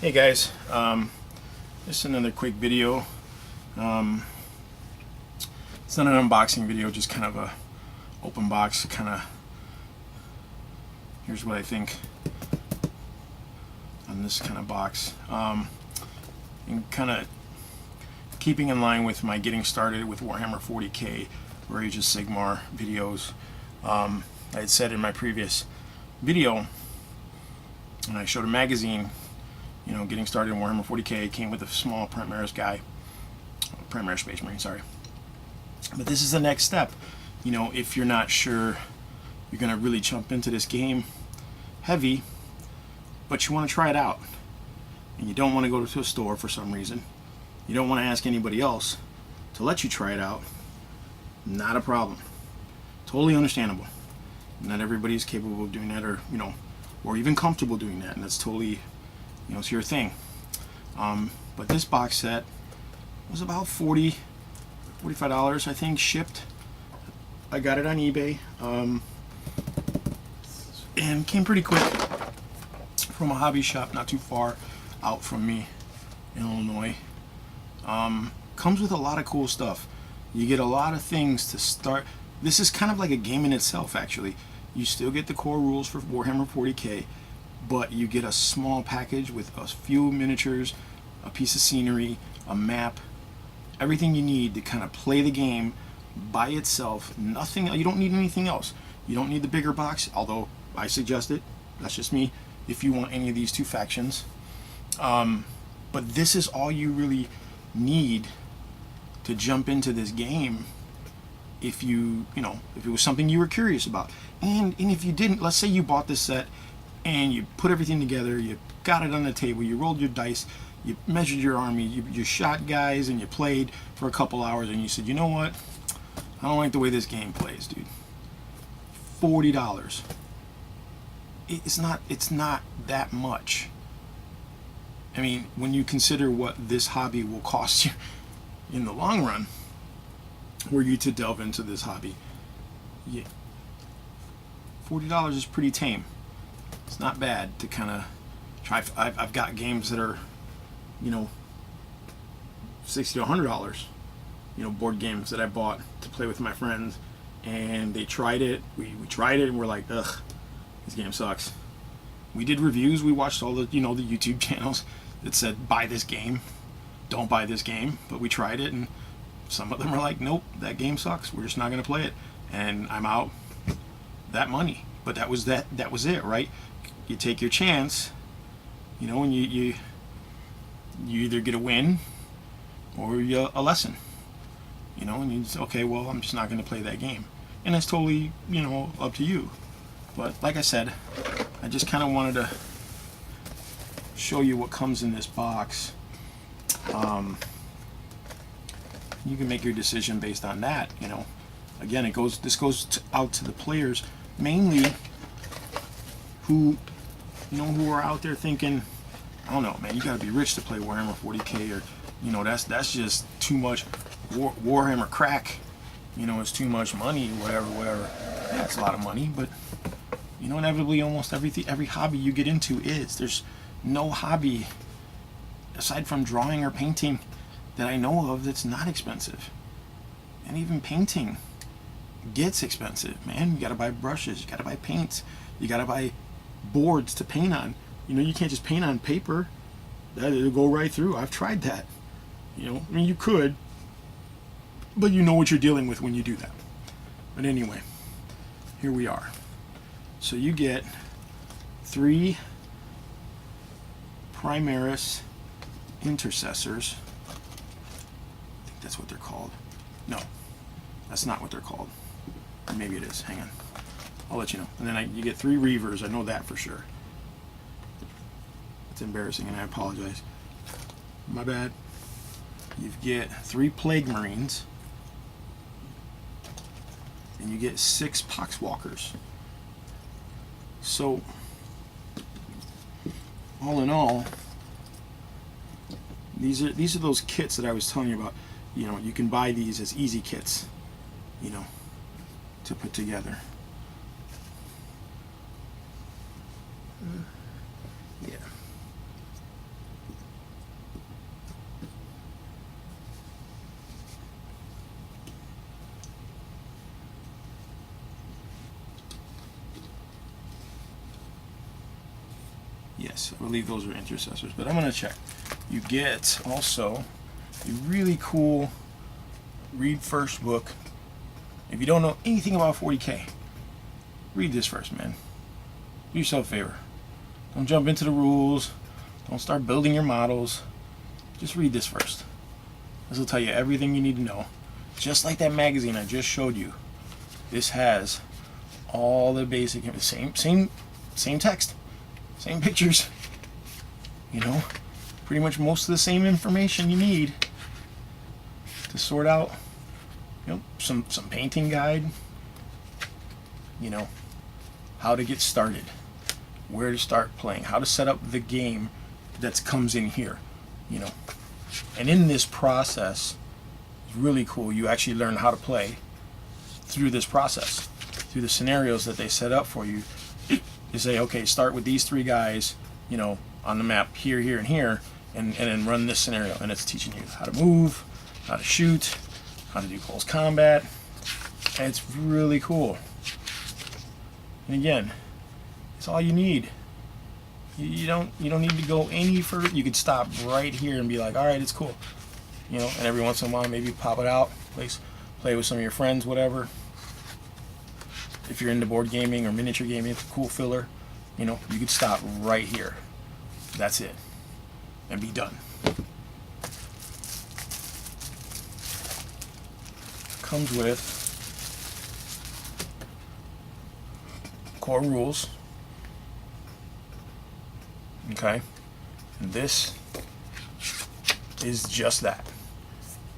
Hey guys, just another quick video. It's not an unboxing video, just kind of a open box kind of. Here's what I think on this kind of box. And kind of keeping in line with my getting started with Warhammer 40k or Age of Sigmar videos. I had said in my previous video, when I showed a magazine, you know, getting started in Warhammer 40k came with a small Primaris guy, Primaris Space Marine, sorry. But this is the next step. You know, if you're not sure you're gonna really jump into this game heavy, but you want to try it out, and you don't want to go to a store for some reason, you don't want to ask anybody else to let you try it out, not a problem. Totally understandable. Not everybody is capable of doing that, or you know, or even comfortable doing that, and that's totally, you know, it's your thing. But this box set was about $45, I think, shipped. I got it on eBay, and came pretty quick from a hobby shop not too far out from me in Illinois. Comes with a lot of cool stuff. You get a lot of things to start. This is kind of like a game in itself, actually. You still get the core rules for Warhammer 40k, but you get a small package with a few miniatures, a piece of scenery, a map, everything you need to kind of play the game by itself. Nothing, you don't need anything else. You don't need the bigger box, although I suggest it. That's just me. If you want any of these two factions, but this is all you really need to jump into this game. If you know, if it was something you were curious about, and if you didn't, let's say you bought this set and you put everything together, you got it on the table, you rolled your dice, you measured your army, you shot guys, and you played for a couple hours, and you said, you know what, I don't like the way this game plays, dude. $40. It's not that much. I mean, when you consider what this hobby will cost you in the long run, were you to delve into this hobby, yeah, $40 is pretty tame. It's not bad to kind of try. I've got games that are, you know, $60 to $100, you know, board games that I bought to play with my friends, and they tried it. We tried it, and we're like, ugh, this game sucks. We did reviews. We watched all the, you know, the YouTube channels that said buy this game, don't buy this game. But we tried it, and some of them are like, nope, that game sucks. We're just not going to play it, and I'm out that money. But that was it, right? You take your chance, you know, and you either get a win or a lesson, you know, and you say, okay, well, I'm just not going to play that game, and it's totally, you know, up to you. But like I said, I just kind of wanted to show you what comes in this box. You can make your decision based on that, you know. Again, this goes out to the players mainly who, you know, who are out there thinking, I don't know, man, you gotta be rich to play Warhammer 40k, or, you know, that's just too much. Warhammer crack, you know, it's too much money, whatever. Yeah, it's a lot of money, but, you know, inevitably almost every hobby you get into there's no hobby aside from drawing or painting that I know of that's not expensive. And even painting gets expensive, man. You gotta buy brushes, you gotta buy paints, you gotta buy boards to paint on. You know, you can't just paint on paper. It'll go right through. I've tried that. You know, I mean, you could, but you know what you're dealing with when you do that. But anyway, here we are. So you get 3 Primaris intercessors. I think that's what they're called. No, that's not what they're called. Maybe it is. Hang on. I'll let you know. And then you get 3 Reavers. I know that for sure. It's embarrassing, and I apologize. My bad. You get 3 Plague Marines. And you get 6 Poxwalkers. So, all in all, these are those kits that I was telling you about. You know, you can buy these as easy kits, you know, to put together. Yeah. Yes, I believe those are intercessors, but I'm going to check. You get also a really cool read first book. If you don't know anything about 40K, read this first, man. Do yourself a favor. Don't jump into the rules. Don't start building your models. Just read this first. This will tell you everything you need to know. Just like that magazine I just showed you. This has all the basic, same text, same pictures. You know, pretty much most of the same information you need to sort out. You know, some painting guide. You know, how to get started, where to start playing, how to set up the game that comes in here. You know, and in this process, it's really cool. You actually learn how to play through this process, through the scenarios that they set up for you. You say, okay, start with these 3 guys, you know, on the map here, here, and here, and then run this scenario. And it's teaching you how to move, how to shoot, how to do close combat. And it's really cool. And again, it's all you need. You don't need to go any further. You could stop right here and be like, all right, it's cool. You know, and every once in a while, maybe pop it out, play with some of your friends, whatever. If you're into board gaming or miniature gaming, it's a cool filler. You know, you could stop right here. That's it. And be done. Comes with core rules. Okay. And this is just that.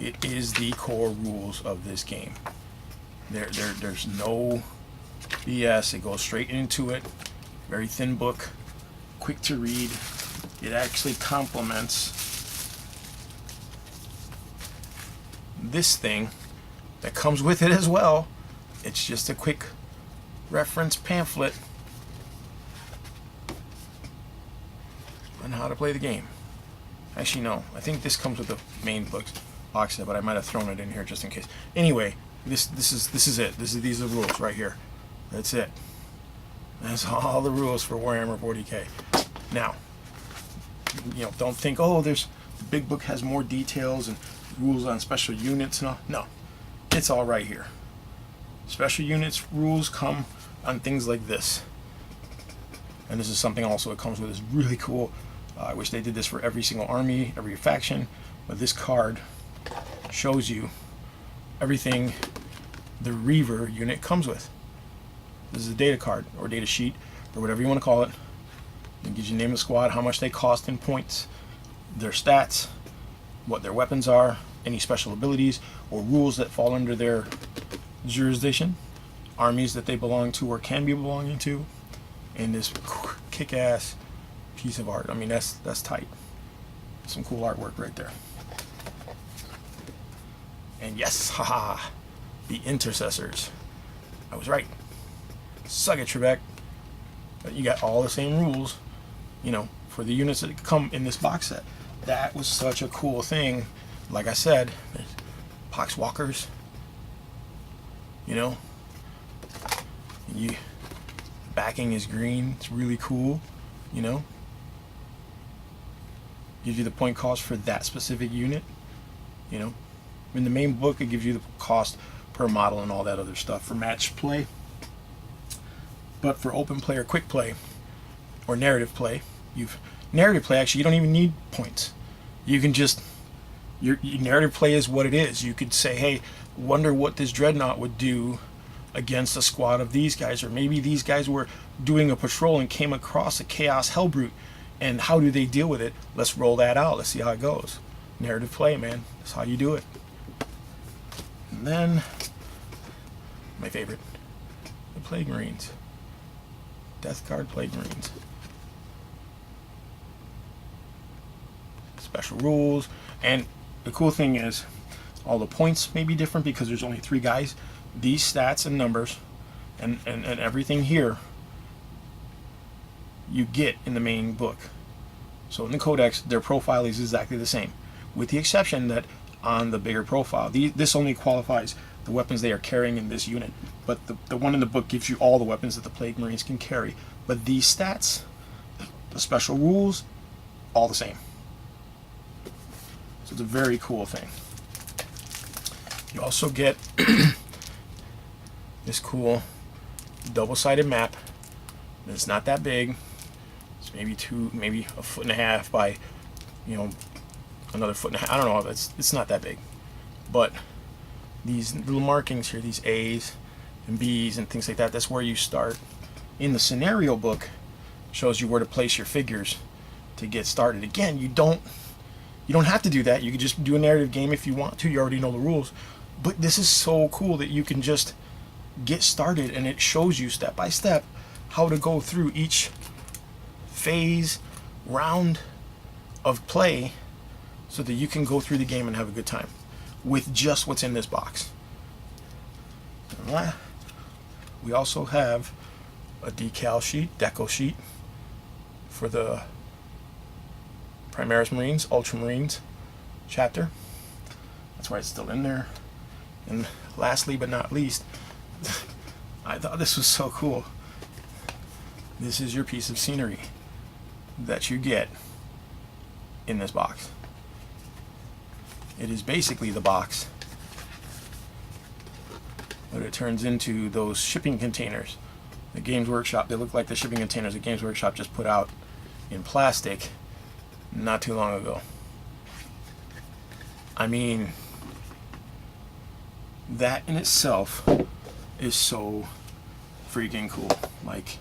It is the core rules of this game. There's no BS. It goes straight into it. Very thin book, quick to read. It actually complements this thing that comes with it as well. It's just a quick reference pamphlet on how to play the game. Actually, no. I think this comes with the main box set, but I might have thrown it in here just in case. Anyway, this is it. These are the rules right here. That's it. That's all the rules for Warhammer 40K. Now, you know, don't think, oh, the big book has more details and rules on special units and all. No, it's all right here. Special units rules come on things like this. And this is something also it comes with is really cool. I wish they did this for every single army, every faction, but this card shows you everything the Reaver unit comes with. This is a data card or data sheet or whatever you want to call it. It gives you the name of the squad, how much they cost in points, their stats, what their weapons are, any special abilities or rules that fall under their jurisdiction, armies that they belong to or can be belonging to, and this kick-ass piece of art. I mean, that's tight. Some cool artwork right there. And yes, haha, the intercessors. I was right. Suck it, Trebek. But you got all the same rules, you know, for the units that come in this box set. That was such a cool thing. Like I said, poxwalkers, you know, backing is green. It's really cool, you know. Gives you the point cost for that specific unit, you know. In the main book, it gives you the cost per model and all that other stuff for match play. But for open play or quick play or narrative play, narrative play actually you don't even need points. You can just your narrative play is what it is. You could say, hey, wonder what this dreadnought would do against a squad of these guys, or maybe these guys were doing a patrol and came across a chaos hellbrute, and how do they deal with it? Let's roll that out. Let's see how it goes. Narrative play, man. That's how you do it. And then my favorite, the Plague Marines. Death Guard Plague Marines. Special rules. And the cool thing is all the points may be different because there's only 3 guys. These stats and numbers and everything here you get in the main book. So in the codex, their profile is exactly the same, with the exception that on the bigger profile, this only qualifies the weapons they are carrying in this unit, but the one in the book gives you all the weapons that the Plague Marines can carry. But these stats, The special rules, all the same. So it's a very cool thing. You also get this cool double-sided map. It's not that big. It's maybe a foot and a half by, another foot and a half. I don't know. It's not that big. But these little markings here, these A's and B's and things like that, that's where you start. In the scenario book, shows you where to place your figures to get started. Again, you don't have to do that. You can just do a narrative game if you want to. You already know the rules. But this is so cool that you can just get started, and it shows you step by step how to go through each phase, round of play, so that you can go through the game and have a good time with just what's in this box. We also have a decal sheet, deco sheet, for the Primaris Marines, Ultramarines chapter. That's why it's still in there. And lastly but not least, I thought this was so cool. This is your piece of scenery that you get in this box. It is basically the box, but it turns into those shipping containers. The Games Workshop, they look like the shipping containers the Games Workshop just put out in plastic not too long ago. I mean, that in itself is so freaking cool. Like,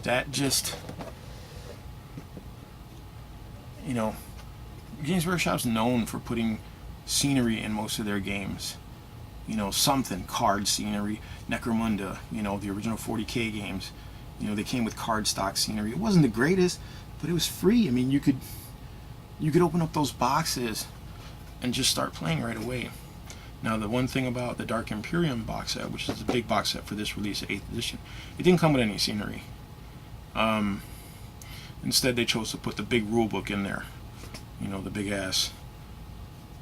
that just, Games Workshop's known for putting scenery in most of their games. Something, card scenery, Necromunda, the original 40K games. They came with card stock scenery. It wasn't the greatest, but it was free. I mean, you could open up those boxes and just start playing right away. Now, the one thing about the Dark Imperium box set, which is a big box set for this release, 8th edition, it didn't come with any scenery. Instead, they chose to put the big rule book in there. The big ass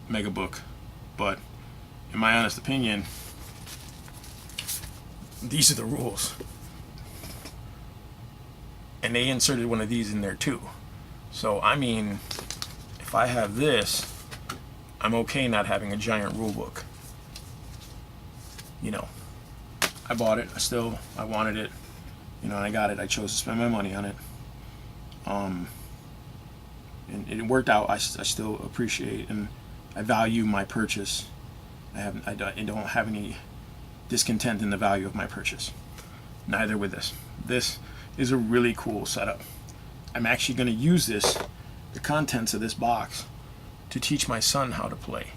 mega book. But in my honest opinion, these are the rules. And they inserted one of these in there too. So, I mean, if I have this, I'm okay not having a giant rule book. I bought it. I wanted it. And I got it. I chose to spend my money on it. And it worked out. I still appreciate and I value my purchase. I don't have any discontent in the value of my purchase. Neither with this. This is a really cool setup. I'm actually going to use the contents of this box, to teach my son how to play.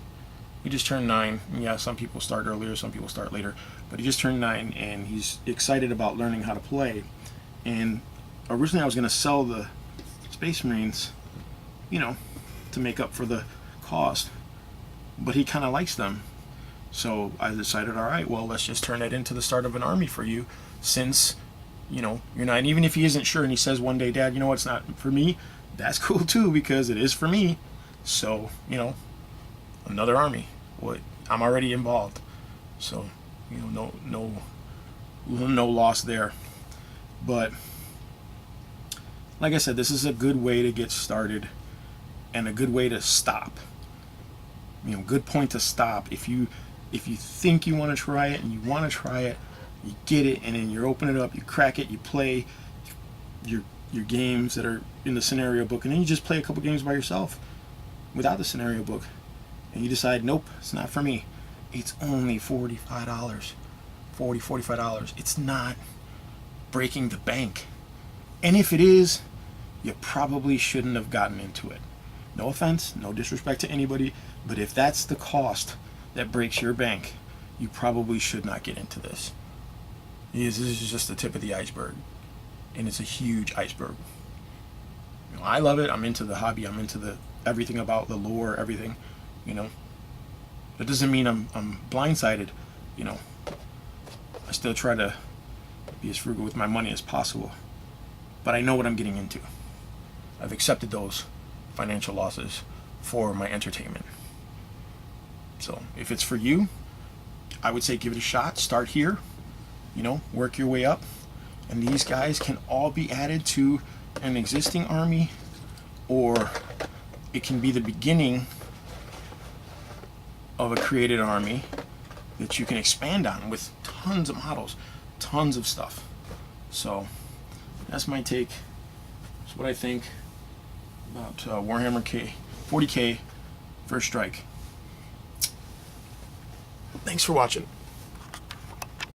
He just turned 9. Yeah, some people start earlier, some people start later, but he just turned 9 and he's excited about learning how to play. And originally I was going to sell the Space Marines, to make up for the cost, but he kind of likes them. So I decided, all right, well, let's just turn it into the start of an army for you, since you're not. And even if he isn't sure and he says one day, Dad, it's not for me, that's cool too, because it is for me. So, another army. I'm already involved. So, no loss there. But like I said, this is a good way to get started and a good way to stop. Good point to stop. If you think you want to try it and you want to try it, you get it, and then you open it up, you crack it, you play your games that are in the scenario book, and then you just play a couple games by yourself without the scenario book, and you decide, nope, it's not for me. It's only $45. $45. It's not breaking the bank. And if it is, you probably shouldn't have gotten into it. No offense, no disrespect to anybody, but if that's the cost that breaks your bank, you probably should not get into this. This is just the tip of the iceberg, and it's a huge iceberg. I love it. I'm into the hobby. I'm into everything about the lore, everything. That doesn't mean I'm blindsided. I still try to be as frugal with my money as possible, but I know what I'm getting into. I've accepted those financial losses for my entertainment. So if it's for you, I would say give it a shot. Start here, work your way up. And these guys can all be added to an existing army, or it can be the beginning of a created army that you can expand on with tons of models, tons of stuff. So that's my take. That's what I think about Warhammer 40K First Strike. Thanks for watching.